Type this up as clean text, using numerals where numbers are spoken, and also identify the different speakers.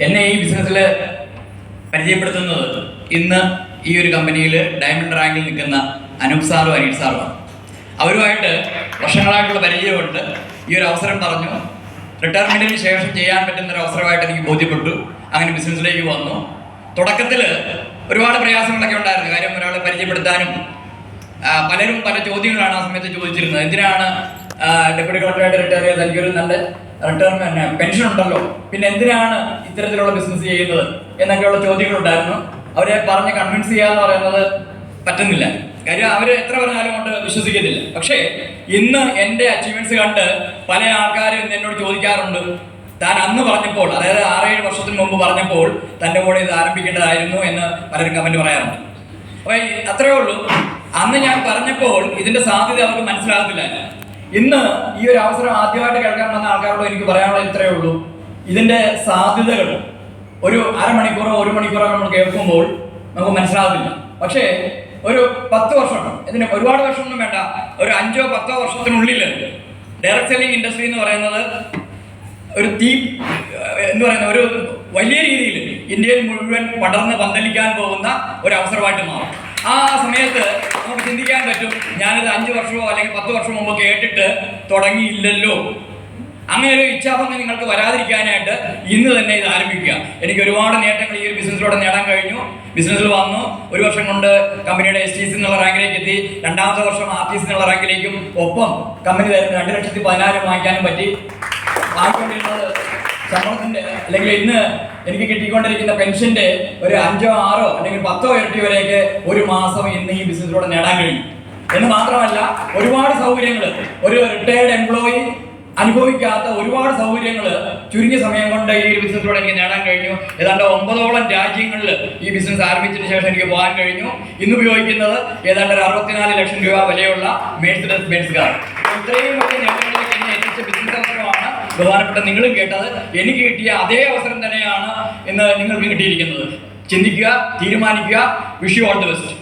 Speaker 1: എന്നെ ഈ ബിസിനസ്സിൽ പരിചയപ്പെടുത്തുന്നത് ഇന്ന് ഈ ഒരു കമ്പനിയിൽ ഡയമണ്ട് റാങ്കിൽ നിൽക്കുന്ന അനൂപ് സാറും അനീഷ് സാറുമാണ്. അവരുമായിട്ട് വർഷങ്ങളായിട്ടുള്ള പരിചയമുണ്ട്. ഈ ഒരു അവസരം പറഞ്ഞു, റിട്ടയർമെൻറ്റിന് ശേഷം ചെയ്യാൻ പറ്റുന്ന ഒരു അവസരമായിട്ട് എനിക്ക് ബോധ്യപ്പെട്ടു. അങ്ങനെ ബിസിനസ്സിലേക്ക് വന്നു. തുടക്കത്തിൽ ഒരുപാട് പ്രയാസങ്ങളൊക്കെ ഉണ്ടായിരുന്നു. കാര്യം ഒരാളെ പരിചയപ്പെടുത്താനും പലരും പല ചോദ്യങ്ങളാണ് ആ സമയത്ത് ചോദിച്ചിരുന്നത്. എന്തിനാണ് ഡെപ്യൂട്ടി കളക്ടറായിട്ട് റിട്ടയർ ചെയ്ത് എനിക്കൊരു നല്ല പെൻഷൻ ഉണ്ടല്ലോ, പിന്നെ എന്തിനാണ് ഇത്തരത്തിലുള്ള ബിസിനസ് ചെയ്യുന്നത് എന്നൊക്കെയുള്ള ചോദ്യങ്ങളുണ്ടായിരുന്നു. അവരെ പറഞ്ഞ് കൺവിൻസ് ചെയ്യാന്ന് പറയുന്നത് പറ്റുന്നില്ല. കാര്യം അവർ എത്ര പറഞ്ഞാലും കൊണ്ട് വിശ്വസിക്കത്തില്ല. പക്ഷേ ഇന്ന് എൻ്റെ അച്ചീവ്മെന്റ്സ് കണ്ട് പല ആൾക്കാരും ഇന്ന് എന്നോട് ചോദിക്കാറുണ്ട്, താൻ അന്ന് പറഞ്ഞപ്പോൾ, അതായത് 6-7 വർഷത്തിന് മുമ്പ് പറഞ്ഞപ്പോൾ തൻ്റെ കൂടെ ഇത് ആരംഭിക്കേണ്ടതായിരുന്നു എന്ന് പലരും കമന്റ് പറയാറുണ്ട്. അപ്പൊ അത്രയേ ഉള്ളൂ. അന്ന് ഞാൻ പറഞ്ഞപ്പോൾ ഇതിന്റെ സാധ്യത അവർക്ക് മനസ്സിലാകത്തില്ല. ഇന്ന് ഈ ഒരു അവസരം ആദ്യമായിട്ട് കേൾക്കാൻ വന്ന ആൾക്കാരോട് എനിക്ക് പറയാനുള്ളത് ഇത്രയേ ഉള്ളൂ. ഇതിന്റെ സാധ്യതകൾ ഒരു അരമണിക്കൂറോ 1 മണിക്കൂറോ നമ്മൾ കേൾക്കുമ്പോൾ നമുക്ക് മനസ്സിലാകത്തില്ല. പക്ഷേ ഒരു 10 വർഷം, ഇതിന് ഒരുപാട് വർഷമൊന്നും വേണ്ട, ഒരു 5-10 വർഷത്തിനുള്ളിൽ ഡയറക്ട് സെല്ലിംഗ് ഇൻഡസ്ട്രി എന്ന് പറയുന്നത് ഒരു ഒരു വലിയ രീതിയിൽ ഇന്ത്യയിൽ മുഴുവൻ പടർന്ന് പന്തലിക്കാൻ പോകുന്ന ഒരു അവസരമായിട്ട് മാറും. ആ സമയത്ത് നമുക്ക് ചിന്തിക്കാൻ പറ്റും, ഞാനിത് 5 വർഷമോ അല്ലെങ്കിൽ 10 വർഷം മുമ്പ് കേട്ടിട്ട് തുടങ്ങിയില്ലല്ലോ. അങ്ങനെ ഒരു ഇച്ഛാഭംഗം നിങ്ങൾക്ക് വരാതിരിക്കാനായിട്ട് ഇന്ന് തന്നെ ഇത് ആരംഭിക്കുക. എനിക്ക് ഒരുപാട് നേട്ടങ്ങൾ ഈ ഒരു ബിസിനസ്സിലൂടെ നേടാൻ കഴിഞ്ഞു. ബിസിനസ്സിൽ വന്നു, 1 വർഷം കൊണ്ട് കമ്പനിയുടെ STC എന്നുള്ള റാങ്കിലേക്ക് എത്തി. 2ാമത്തെ വർഷം RTC എന്നുള്ള റാങ്കിലേക്കും, ഒപ്പം കമ്പനി തരുന്ന 2,14,000 വാങ്ങിക്കാനും പറ്റി. വാങ്ങിക്കൊണ്ടിരുന്നത് ശമ്പളത്തിന്റെ അല്ലെങ്കിൽ ഇന്ന് എനിക്ക് കിട്ടിക്കൊണ്ടിരിക്കുന്ന പെൻഷന്റെ ഒരു 5-6 അല്ലെങ്കിൽ 10 ഇരട്ടി വരെയൊക്കെ ഒരു മാസം ഇന്ന് ഈ ബിസിനസ്സിലൂടെ നേടാൻ കഴിയും. എന്ന് മാത്രമല്ല, ഒരുപാട് സൗകര്യങ്ങൾ ഒരു റിട്ടയർഡ് എംപ്ലോയി അനുഭവിക്കാത്ത ഒരുപാട് സൗകര്യങ്ങൾ ചുരുങ്ങിയ സമയം കൊണ്ട് ഈ ഒരു ബിസിനസ്സിലൂടെ എനിക്ക് നേടാൻ കഴിഞ്ഞു. ഏതാണ്ട് 9ഓളം രാജ്യങ്ങളിൽ ഈ ബിസിനസ് ആരംഭിച്ചതിന് ശേഷം എനിക്ക് പോകാൻ കഴിഞ്ഞു. ഇന്ന് ഉപയോഗിക്കുന്നത് ഏതാണ്ട് 64 ലക്ഷം രൂപ വിലയുള്ള മെഴ്സിഡസ് ബെൻസ് കാർ. ഇത്രയും വലിയ നേട്ടങ്ങളിലേക്ക് എന്നെ എത്തിച്ച ബിസിനസ് അവസരമാണ് ബഹുമാനപ്പെട്ട നിങ്ങളും കേട്ടത്. എനിക്ക് കിട്ടിയ അതേ അവസരം തന്നെയാണ് ഇന്ന് നിങ്ങൾക്ക് കിട്ടിയിരിക്കുന്നത്. ചിന്തിക്കുക, തീരുമാനിക്കുക. Wish you all the best.